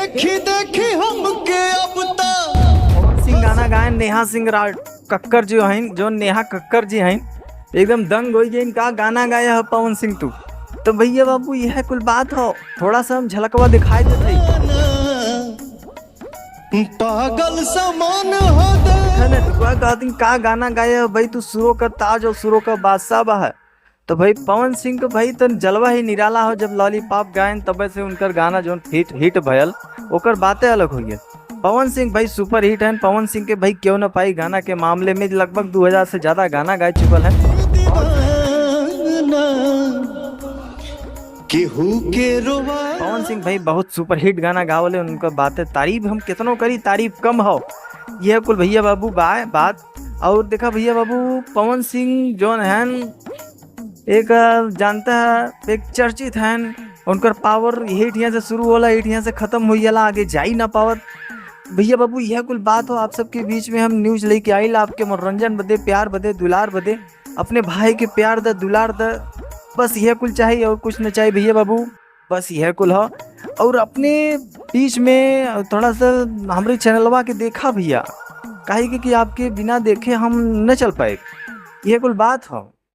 देखी देखी हमके अब तक पवन सिंह गाना गाए, नेहा सिंह कक्कर जो हैं, जो नेहा कक्कर जी हैं, एकदम दंग हो गए। इनका गाना गाया है पवन सिंह तू। तो भैया बाबू यह कुल बात हो, थोड़ा सा हम झलकवा दिखाई देते पागल समान हो दे। कहती का गाना गाया है भाई, तू सुरों का ताज और सुरों का बादशाह बा है। तो भाई पवन सिंह को भाई तो जलवा ही निराला हो, जब लॉलीपॉप गायन तब से उनकर गाना जो हिट भयल, ओकर बातें अलग हुई है। पवन सिंह भाई सुपर हिट है। पवन सिंह के भाई क्यों ना पाई गाना के मामले में लगभग 2000 से ज्यादा गाना गा चुकल है। पवन सिंह भाई बहुत सुपर हिट गाना गावले, उनका बातें तारीफ हम कितनों करी तारीफ कम हो। यह कुल भैया बाबू बात। और देखा भैया बाबू पवन सिंह जो है एक जानता है, एक चर्चित है। उनकर पावर हिट यहाँ से शुरू होला, हिट यहाँ से खत्म हो जाला, आगे जा ही ना पावत। भैया बाबू यह कुल बात हो, आप सबके बीच में हम न्यूज लेके आइल, आपके मनोरंजन बदे, प्यार बदे, दुलार बदे, अपने भाई के प्यार द दुलार द, बस यह कुल चाहिए और कुछ न चाहिए भैया बाबू, बस यह कुल हो। और अपने बीच में थोड़ा सा हमारे चैनलवा के देखा भैया, काहे कि आपके बिना देखे हम न चल पाए, यह कुल बात हो।